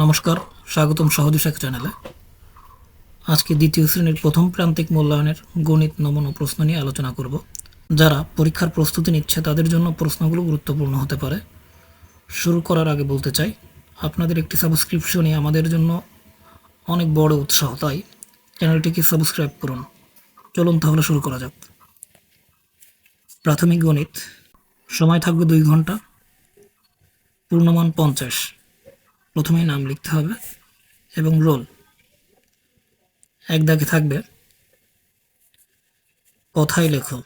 নমস্কার, স্বাগতম সহজ চ্যানেলে। আজকে দ্বিতীয় শ্রেণীর প্রথম প্রান্তিক মূল্যায়নের গণিত নমুনা প্রশ্ন নিয়ে আলোচনা করব। যারা পরীক্ষার প্রস্তুতি নিচ্ছে তাদের জন্য প্রশ্নগুলো গুরুত্বপূর্ণ হতে পারে। শুরু করার আগে বলতে চাই, আপনাদের একটি সাবস্ক্রিপশনই আমাদের জন্য অনেক বড় উৎসাহ, তাই চ্যানেলটিকে সাবস্ক্রাইব করুন। চলুন তাহলে শুরু করা যাক। প্রাথমিক গণিত, সময় থাকবে 2 ঘন্টা, পূর্ণমান 50। প্রথমেই নাম লিখতে হবে এবং রোল। এক দাগে থাকবে কথাই লেখো,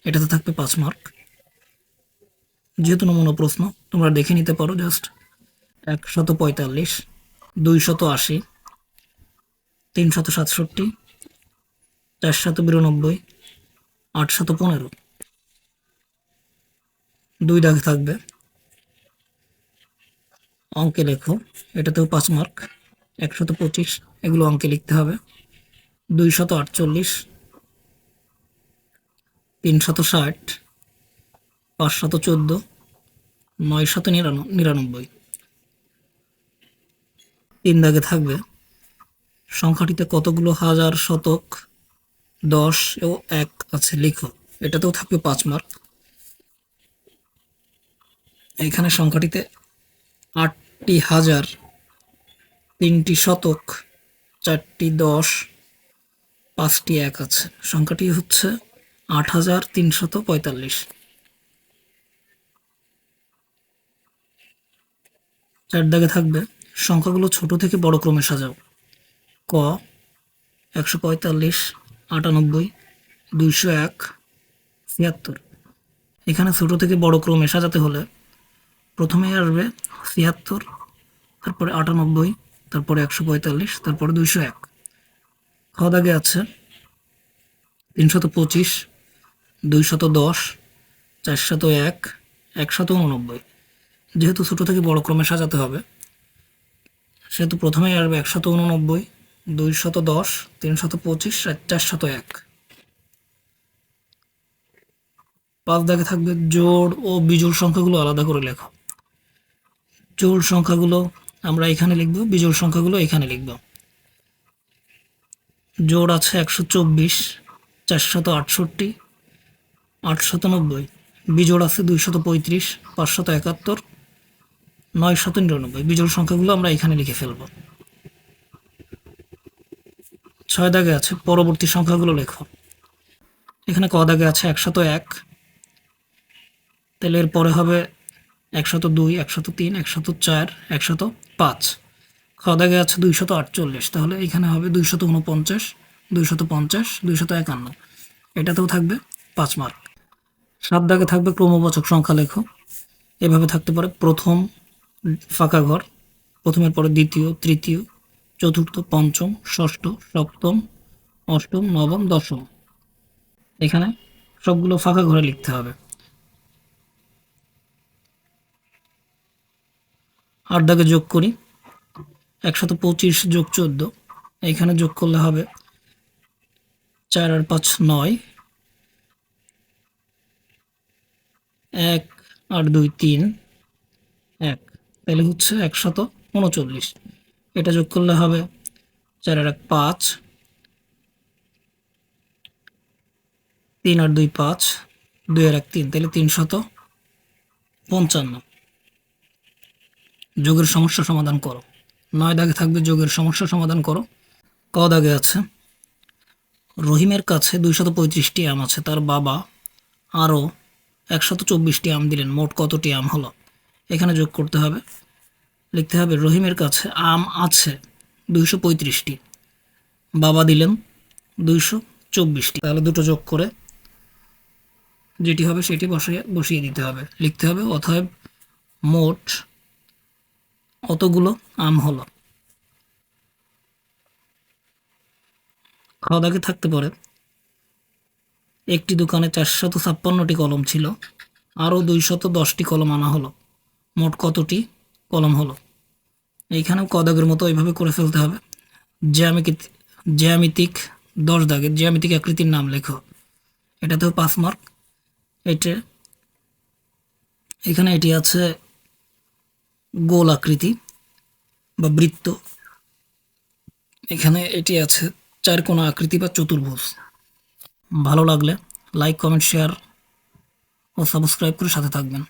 এটাতে থাকবে 5 মার্ক। যেহেতু নমুনা প্রশ্ন, তোমরা দেখে নিতে পারো। জাস্ট 145, 280, 367, 492, 815। 2 দাগে থাকবে অঙ্কে লেখো, এটাতেও 5 মার্ক। 125, এগুলো অঙ্কে লিখতে হবে। 248, 360, 514, 999। 3 দাগে থাকবে সংখ্যাটিতে কতগুলো হাজার, শতক, 10 ও 1 আছে লিখো, এটাতেও থাকবে 5 মার্ক। এখানে সংখ্যাটিতে 8টি হাজার, 3টি শতক, 4টি 10, 5টি 1 আছে। সংখ্যাটি হচ্ছে 8345। 4 দাগে থাকবে সংখ্যাগুলো ছোট থেকে বড় ক্রমে সাজাও। ক 145, 98, 201, 76। এখানে ছোট থেকে বড় ক্রমে সাজাতে হলে প্রথমে আসবে 76, তারপরে 98, তারপরে 145, তারপরে 201। খ দাগে আছে 325, 210, 401, 189। যেহেতু ছোট থেকে বড় ক্রমে সাজাতে হবে, সেহেতু প্রথমেই আসবে 189, 210, 325, 401। 5 দাগে থাকবে জোড় ও বিজোড় সংখ্যাগুলো আলাদা করে লেখো। জোড় সংখ্যাগুলো আমরা এখানে লিখব, বিজোড় সংখ্যাগুলো এখানে লিখব। জোড় আছে 124, 468, 890। বিজোড় আছে 235, 571, 999। বিজোড় সংখ্যাগুলো আমরা এখানে লিখে ফেলব। 6 দাগে আছে পরবর্তী সংখ্যাগুলো লেখো। এখানে ক দাগে আছে 101, তাহলে এর পরে হবে 102, 103, 104, 105। খ দাগে আছে 248, তাহলে এখানে হবে 249, 250, 251। এটাতেও থাকবে 5 মার্ক। 7 দাগে থাকবে ক্রমবাচক সংখ্যা লেখো। এভাবে থাকতে পারে প্রথম ফাঁকা ঘর, প্রথমের পরে দ্বিতীয়, তৃতীয়, চতুর্থ, পঞ্চম, ষষ্ঠ, সপ্তম, অষ্টম, নবম, দশম। এখানে সবগুলো ফাঁকা ঘরে লিখতে হবে। 8 দাগে যোগ করি, 125 যোগ 14। এখানে যোগ করলে হবে 4 আর 5 9, 1 আর 2 3, 1, তাহলে হচ্ছে 139। এটা যোগ করলে হবে 4 আর 1 5, 3 আর 2 5, 2 আর 1 3, তাহলে 355। যোগের সমস্যা সমাধান করো। 9 দাগে থাকবে যোগের সমস্যা সমাধান করো। ক দাগে আছে রহিমের কাছে 235টি আম আছে, তার বাবা আরও 124টি আম দিলেন, মোট কতটি আম হলো? এখানে যোগ করতে হবে। লিখতে হবে রহিমের কাছে আম আছে 235টি, বাবা দিলেন 224টি, তাহলে দুটো যোগ করে যেটি হবে সেটি বসিয়ে দিতে হবে। লিখতে হবে অতএব মোট অতগুলো আম হলো। খাওয়া দাগে থাকতে পারে একটি দোকানে 456টি কলম ছিল, আরও 210টি কলম আনা হলো, মোট কতটি কলম হলো? এইখানেও ক দাগের মতো এইভাবে করে ফেলতে হবে। জ্যামিতিক 10 দাগের জ্যামিতিক আকৃতির নাম লেখো, এটাতেও 5 মার্ক। এখানে এটি আছে গোল আকৃতি, বা বৃত্ত। এখানে এটি আছে চারকোনা আকৃতি বা চতুর্ভুজ। ভালো লাগলে লাইক, কমেন্ট, শেয়ার ও সাবস্ক্রাইব করে সাথে থাকবেন।